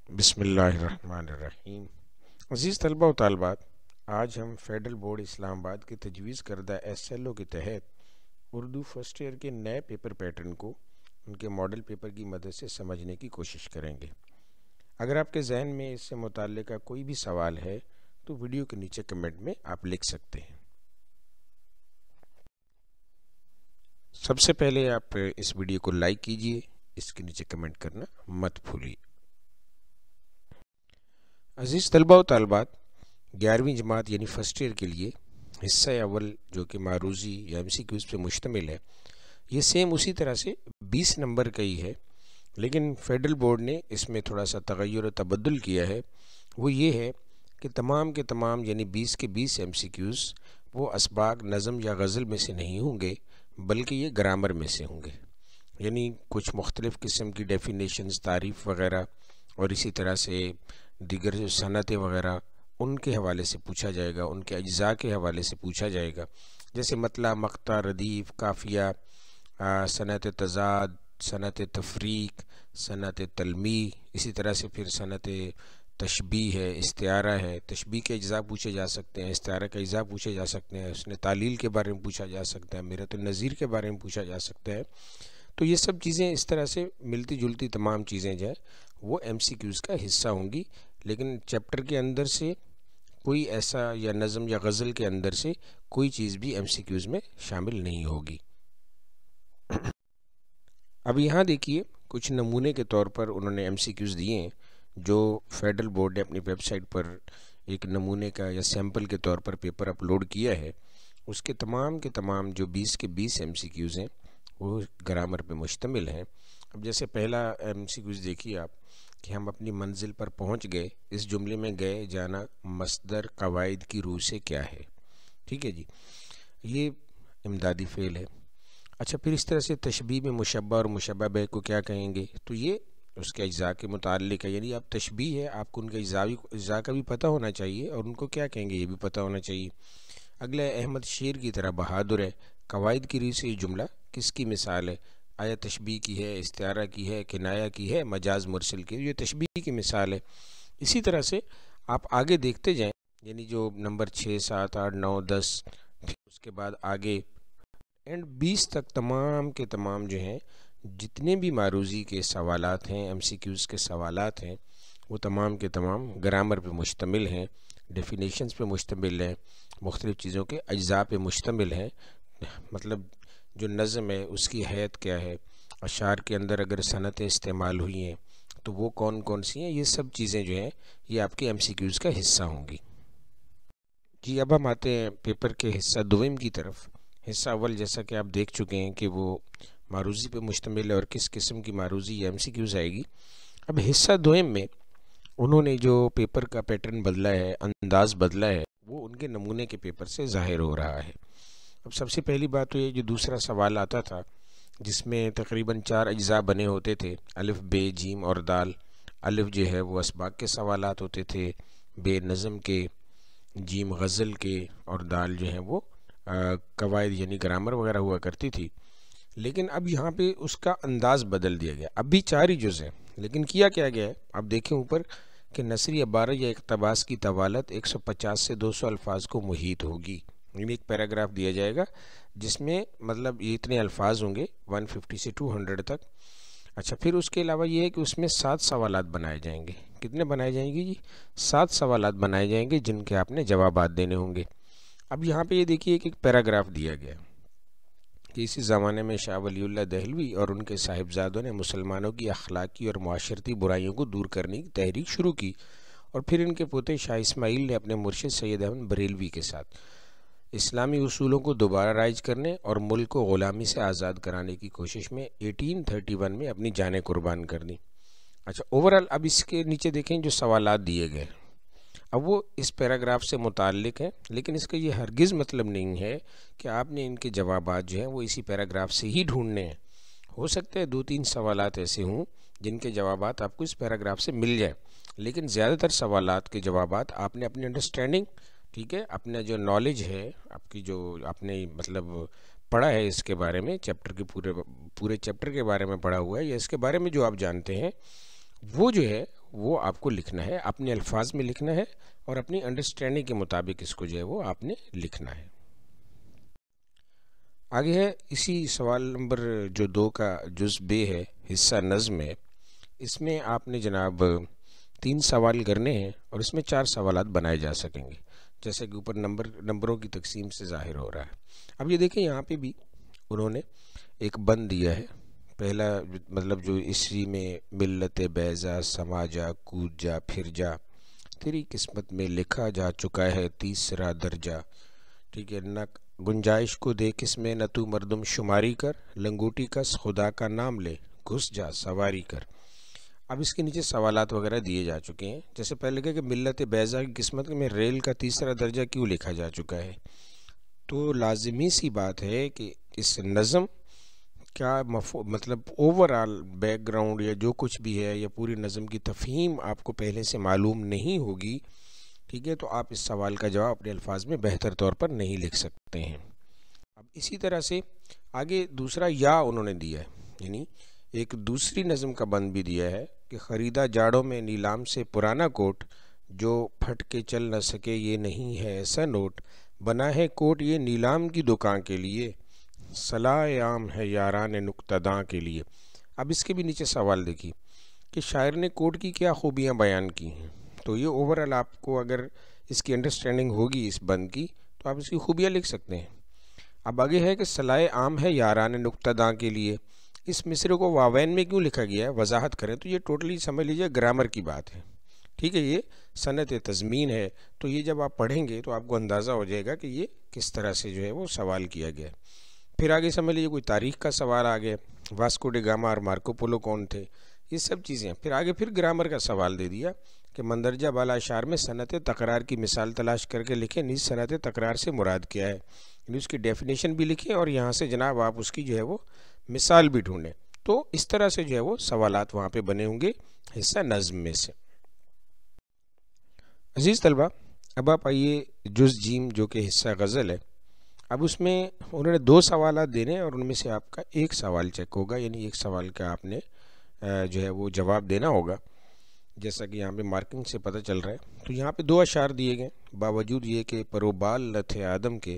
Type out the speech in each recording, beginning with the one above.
بسم اللہ الرحمن الرحیم۔ عزیز طلبہ و طالبات، آج ہم فیڈرل بورڈ اسلام آباد کے تجویز کردہ SLO کے تحت اردو فرسٹ ایئر کے نئے پیپر پیٹرن کو ان کے ماڈل پیپر کی مدد سے سمجھنے کی کوشش کریں گے۔ اگر آپ کے ذہن میں اس سے متعلقہ کوئی بھی سوال ہے تو ویڈیو کے نیچے کمنٹ میں آپ لکھ سکتے ہیں۔ سب سے پہلے آپ اس ویڈیو کو لائک کیجئے، اس کے نیچے کمنٹ کرنا مت بھولیے۔ عزیز طلبہ و طالبات، 11ویں جماعت یعنی فرسٹ ایئر کے لیے حصہ اول جو کہ معروضی یا MCQs پہ مشتمل ہے، یہ سیم اسی طرح سے 20 نمبر کا ہی ہے، لیکن فیڈرل بورڈ نے اس میں تھوڑا سا تغیر و تبدل کیا ہے۔ وہ یہ ہے کہ تمام کے تمام یعنی 20 کے 20 MCQs وہ اسباق نظم یا غزل میں سے نہیں ہوں گے، بلکہ یہ گرامر میں سے ہوں گے، یعنی کچھ مختلف قسم کی ڈیفینیشنز، تعریف وغیرہ، اور اسی طرح سے دیگر جو صنعتیں وغیرہ ان کے حوالے سے پوچھا جائے گا، ان کے اجزاء کے حوالے سے پوچھا جائے گا، جیسے مطلع، مقطع، ردیف، قافیہ، صنعت تضاد، صنعت تفریق، صنعت تلمیح، اسی طرح سے پھر صنعت تشبیہ ہے، استعارہ ہے۔ تشبیہ کے اجزاء پوچھے جا سکتے ہیں، استعارہ کے اجزاء پوچھے جا سکتے ہیں، اس نے تعلیل کے بارے میں پوچھا جا سکتا ہے، میرۃ النظیر کے بارے میں پوچھا جا سکتا ہے۔ تو یہ سب چیزیں اس طرح سے ملتی جلتی تمام چیزیں جو ہے وہ MCQs کا حصہ ہوں گی، لیکن چیپٹر کے اندر سے کوئی ایسا یا نظم یا غزل کے اندر سے کوئی چیز بھی MCQs میں شامل نہیں ہوگی۔ اب یہاں دیکھیے کچھ نمونے کے طور پر انہوں نے MCQs دیے ہیں جو فیڈرل بورڈ نے اپنی ویب سائٹ پر ایک نمونے کا یا سیمپل کے طور پر پیپر اپلوڈ کیا ہے۔ اس کے تمام جو 20 کے 20 MCQs ہیں وہ گرامر پہ مشتمل ہیں۔ اب جیسے پہلا MCQs دیکھیے آپ کہ ہم اپنی منزل پر پہنچ گئے، اس جملے میں گئے جانا مصدر قواعد کی روح سے کیا ہے؟ ٹھیک ہے جی، یہ امدادی فعل ہے۔ اچھا، پھر اس طرح سے تشبیہ میں مشبہ اور مشبہ بہ کو کیا کہیں گے؟ تو یہ اس کے اجزاء کے متعلق ہے، یعنی اب تشبیہ ہے، آپ کو ان کے اجزاء کا بھی پتہ ہونا چاہیے اور ان کو کیا کہیں گے یہ بھی پتہ ہونا چاہیے۔ اگلا ہے احمد شیر کی طرح بہادر ہے۔ قواعد کی روح سے یہ جملہ کس کی مثال ہے؟ آیا تشبیہ کی ہے، استعارہ کی ہے، کنایہ کی ہے، مجاز مرسل کی؟ یہ تشبیہ کی مثال ہے۔ اسی طرح سے آپ آگے دیکھتے جائیں، یعنی جو نمبر 6، 7، 8، 9، 10، اس کے بعد آگے اینڈ 20 تک تمام کے تمام جو ہیں جتنے بھی معروضی کے سوالات ہیں، MCQs کے سوالات ہیں، وہ تمام کے تمام گرامر پہ مشتمل ہیں، ڈیفینیشنز پہ مشتمل ہیں، مختلف چیزوں کے اجزاء پہ مشتمل ہیں۔ مطلب جو نظم ہے اس کی حیت کیا ہے، اشعار کے اندر اگر صنعتیں استعمال ہوئی ہیں تو وہ کون کون سی ہیں، یہ سب چیزیں جو ہیں یہ آپ کے MCQs کا حصہ ہوں گی۔ جی، اب ہم آتے ہیں پیپر کے حصہ دوم کی طرف۔ حصہ اول جیسا کہ آپ دیکھ چکے ہیں کہ وہ معروضی پہ مشتمل ہے اور کس قسم کی معروضی یا MCQs آئے گی۔ اب حصہ دوم میں انہوں نے جو پیپر کا پیٹرن بدلا ہے، انداز بدلا ہے، وہ ان کے نمونے کے پیپر سے ظاہر ہو رہا ہے۔ اب سب سے پہلی بات تو یہ جو دوسرا سوال آتا تھا جس میں تقریباً 4 اجزاء بنے ہوتے تھے، الف، بے، جیم اور دال۔ الف جو ہے وہ اسباق کے سوالات ہوتے تھے، بے نظم کے، جیم غزل کے، اور دال جو ہیں وہ قواعد یعنی گرامر وغیرہ ہوا کرتی تھی۔ لیکن اب یہاں پہ اس کا انداز بدل دیا گیا، اب بھی 4 ہی جز ہیں، لیکن کیا گیا ہے؟ اب دیکھیں اوپر کہ نثری عبارت یا اقتباس کی طوالت 150 سے 200 الفاظ کو محیط ہوگی، یعنی ایک پیراگراف دیا جائے گا جس میں مطلب یہ اتنے الفاظ ہوں گے 150 سے 200 تک۔ اچھا، پھر اس کے علاوہ یہ ہے کہ اس میں 7 سوالات بنائے جائیں گے۔ کتنے بنائے جائیں گے جی؟ 7 سوالات بنائے جائیں گے جن کے آپ نے جوابات دینے ہوں گے۔ اب یہاں پہ یہ دیکھیے کہ ایک پیراگراف دیا گیا کہ اسی زمانے میں شاہ ولی اللہ دہلوی اور ان کے صاحبزادوں نے مسلمانوں کی اخلاقی اور معاشرتی برائیوں کو دور کرنے کی تحریک شروع کی، اور پھر ان کے پوتے شاہ اسماعیل نے اپنے مرشد سید احمد بریلوی کے ساتھ اسلامی اصولوں کو دوبارہ رائج کرنے اور ملک کو غلامی سے آزاد کرانے کی کوشش میں 1831 میں اپنی جانیں قربان کر دیں۔ اچھا، اوورال اب اس کے نیچے دیکھیں جو سوالات دیے گئے، اب وہ اس پیراگراف سے متعلق ہے، لیکن اس کا یہ ہرگز مطلب نہیں ہے کہ آپ نے ان کے جوابات جو ہیں وہ اسی پیراگراف سے ہی ڈھونڈنے ہیں۔ ہو سکتا ہے 2-3 سوالات ایسے ہوں جن کے جوابات آپ کو اس پیراگراف سے مل جائیں، لیکن زیادہ تر سوالات کے جوابات آپ نے اپنی انڈرسٹینڈنگ، ٹھیک ہے، اپنا جو نالج ہے، آپ کی جو آپ نے مطلب پڑھا ہے اس کے بارے میں، چیپٹر کے پورے چیپٹر کے بارے میں پڑھا ہوا ہے یا اس کے بارے میں جو آپ جانتے ہیں، وہ جو ہے وہ آپ کو لکھنا ہے، اپنے الفاظ میں لکھنا ہے اور اپنی انڈرسٹینڈنگ کے مطابق اس کو جو ہے وہ آپ نے لکھنا ہے۔ آگے ہے اسی سوال نمبر جو 2 کا جز بے ہے، حصہ نظم ہے، اس میں آپ نے جناب 3 سوال کرنے ہیں اور اس میں 4 سوالات بنائے جا سکیں گے، جیسے کہ اوپر نمبروں کی تقسیم سے ظاہر ہو رہا ہے۔ اب یہ دیکھیں یہاں پہ بھی انہوں نے ایک بند دیا ہے، پہلا مطلب جو اسی میں ملت بیضا سما جا کود جا پھر جا، تیری قسمت میں لکھا جا چکا ہے تیسرا درجہ، ٹھیک ہے، نہ گنجائش کو دیکھ اس میں، نہ تو مردم شماری کر، لنگوٹی کس خدا کا نام لے، گھس جا سواری کر۔ اب اس کے نیچے سوالات وغیرہ دیے جا چکے ہیں، جیسے پہلے کہ ملت بیضا کی قسمت میں ریل کا تیسرا درجہ کیوں لکھا جا چکا ہے، تو لازمی سی بات ہے کہ اس نظم کیا مطلب اوورآل بیک گراؤنڈ یا جو کچھ بھی ہے یا پوری نظم کی تفہیم آپ کو پہلے سے معلوم نہیں ہوگی، ٹھیک ہے، تو آپ اس سوال کا جواب اپنے الفاظ میں بہتر طور پر نہیں لکھ سکتے ہیں۔ اب اسی طرح سے آگے دوسرا یا انہوں نے دیا ہے، یعنی ایک دوسری نظم کا بند بھی دیا ہے کہ خریدا جاڑوں میں نیلام سے پرانا کوٹ، جو پھٹ کے چل نہ سکے یہ نہیں ہے ایسا نوٹ، بنا ہے کوٹ یہ نیلام کی دکان کے لیے، صلاح عام ہے یاران نقطہ داں کے لیے۔ اب اس کے بھی نیچے سوال دیکھیے کہ شاعر نے کوٹ کی کیا خوبیاں بیان کی ہیں، تو یہ اوورآل آپ کو اگر اس کی انڈرسٹینڈنگ ہوگی اس بند کی تو آپ اس کی خوبیاں لکھ سکتے ہیں۔ اب آگے ہے کہ صلاح عام ہے یاران نقطہ داں کے لیے، اس مصرے کو واوین میں کیوں لکھا گیا ہے، وضاحت کریں، تو یہ ٹوٹلی سمجھ لیجیے گرامر کی بات ہے، ٹھیک ہے، یہ صنعت تضمین ہے، تو یہ جب آپ پڑھیں گے تو آپ کو اندازہ ہو جائے گا کہ یہ کس طرح سے جو ہے وہ سوال کیا گیا ہے۔ پھر آگے سمجھ لیجیے کوئی تاریخ کا سوال آ گیا، واسکو ڈی گاما اور مارکو پولو کون تھے، یہ سب چیزیں۔ پھر آگے پھر گرامر کا سوال دے دیا کہ مندرجہ بالا اشعار میں صنعت تکرار کی مثال تلاش کر کے لکھیں، نیز صنعت تکرار سے مراد کیا ہے، یعنی اس کی ڈیفینیشن بھی لکھیں اور یہاں سے جناب آپ اس کی جو ہے وہ مثال بھی ڈھونڈیں۔ تو اس طرح سے جو ہے وہ سوالات وہاں پہ بنے ہوں گے حصہ نظم میں سے۔ عزیز طلبہ، اب آپ آئیے جز جیم جو کہ حصہ غزل ہے، اب اس میں انہوں نے 2 سوالات دینے اور ان میں سے آپ کا ایک سوال چیک ہوگا، یعنی ایک سوال کا آپ نے جو ہے وہ جواب دینا ہوگا، جیسا کہ یہاں پہ مارکنگ سے پتہ چل رہا ہے۔ تو یہاں پہ 2 اشعار دیے گئے، باوجود یہ کہ پروبال نہ تھے آدم کے،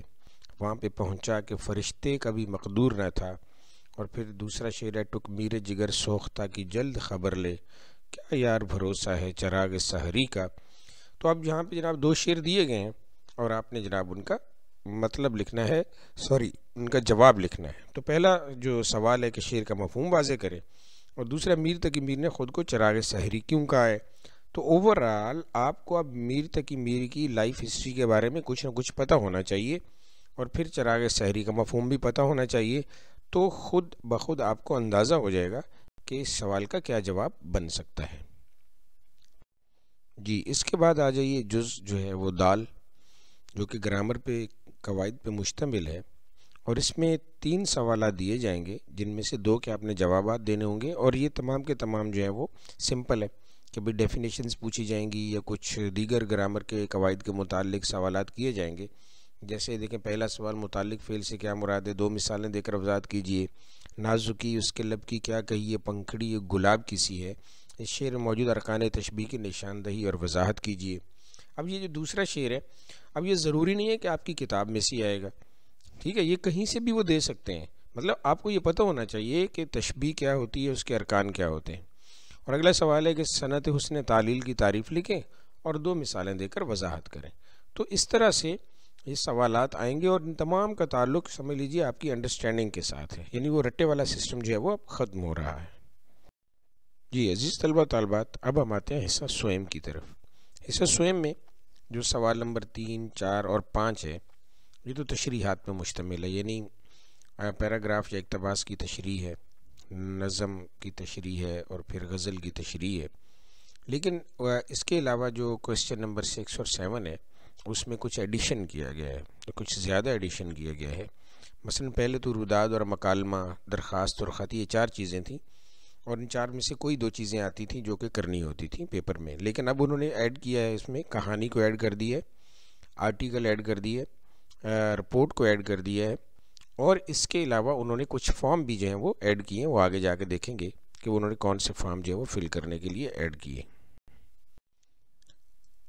وہاں پہ پہنچا کہ فرشتے کا بھی مقدور نہ تھا، اور پھر دوسرا شعر ہے ٹک میر جگر سوختہ کی جلد خبر لے، کیا یار بھروسہ ہے چراغ سحری کا۔ تو اب یہاں پہ جناب 2 شعر دیے گئے ہیں اور آپ نے جناب ان کا مطلب لکھنا ہے، ان کا جواب لکھنا ہے۔ تو پہلا جو سوال ہے کہ شعر کا مفہوم واضح کرے، اور دوسرا میر تقی میر نے خود کو چراغ سحری کیوں کہا ہے۔ تو اوورآل آپ کو اب میر تقی میر کی لائف ہسٹری کے بارے میں کچھ نہ کچھ پتہ ہونا چاہیے، اور پھر چراغ سحری کا مفہوم بھی پتہ ہونا چاہیے، تو خود بخود آپ کو اندازہ ہو جائے گا کہ اس سوال کا کیا جواب بن سکتا ہے۔ جی، اس کے بعد آ جائیے جز جو ہے وہ دال، جو کہ گرامر پہ قواعد پہ مشتمل ہے، اور اس میں 3 سوالات دیے جائیں گے، جن میں سے 2 کے آپ نے جوابات دینے ہوں گے، اور یہ تمام کے تمام جو ہے وہ سمپل ہے کہ بھئی ڈیفینیشنز پوچھی جائیں گی یا کچھ دیگر گرامر کے قواعد کے متعلق سوالات کیے جائیں گے۔ جیسے دیکھیں پہلا سوال متعلق فعل سے کیا مراد ہے، 2 مثالیں دے کر وضاحت کیجئے، نازکی اس کے لب کی کیا کہی ہے، پنکھڑی ایک گلاب کسی ہے، اس شعر میں موجود ارکان تشبیہ کی نشاندہی اور وضاحت کیجئے۔ اب یہ جو دوسرا شعر ہے، اب یہ ضروری نہیں ہے کہ آپ کی کتاب میں سے آئے گا، ٹھیک ہے، یہ کہیں سے بھی وہ دے سکتے ہیں، مطلب آپ کو یہ پتہ ہونا چاہیے کہ تشبیہ کیا ہوتی ہے، اس کے ارکان کیا ہوتے ہیں۔ اور اگلا سوال ہے کہ صنعت حسن تعلیل کی تعریف لکھیں اور 2 مثالیں دے کر وضاحت کریں۔ تو اس طرح سے یہ سوالات آئیں گے، اور ان تمام کا تعلق سمجھ لیجیے آپ کی انڈرسٹینڈنگ کے ساتھ ہے، یعنی وہ رٹے والا سسٹم جو ہے وہ اب ختم ہو رہا ہے۔ جی عزیز طلبہ طالبات، اب ہم آتے ہیں حصہ سوئم کی طرف۔ حصہ سوئم میں جو سوال نمبر 3، 4 اور 5 ہے، یہ تو تشریحات پہ مشتمل ہے، یعنی پیراگراف یا اقتباس کی تشریح ہے، نظم کی تشریح ہے، اور پھر غزل کی تشریح ہے۔ لیکن اس کے علاوہ جو کوسچن نمبر 6 اور 7 ہے، اس میں کچھ ایڈیشن کیا گیا ہے، کچھ زیادہ ایڈیشن کیا گیا ہے۔ مثلا پہلے تو روداد اور مکالمہ، درخواست اور خط، یہ 4 چیزیں تھیں، اور ان 4 میں سے کوئی 2 چیزیں آتی تھیں جو کہ کرنی ہوتی تھیں پیپر میں، لیکن اب انہوں نے ایڈ کیا ہے، اس میں کہانی کو ایڈ کر دی ہے، آرٹیکل ایڈ کر دی ہے، رپورٹ کو ایڈ کر دیا ہے، اور اس کے علاوہ انہوں نے کچھ فارم بھی جو ہیں وہ ایڈ کیے ہیں، وہ آگے جا کے دیکھیں گے کہ انہوں نے کون سے فارم جو ہے وہ فل کرنے کے لیے ایڈ کیے۔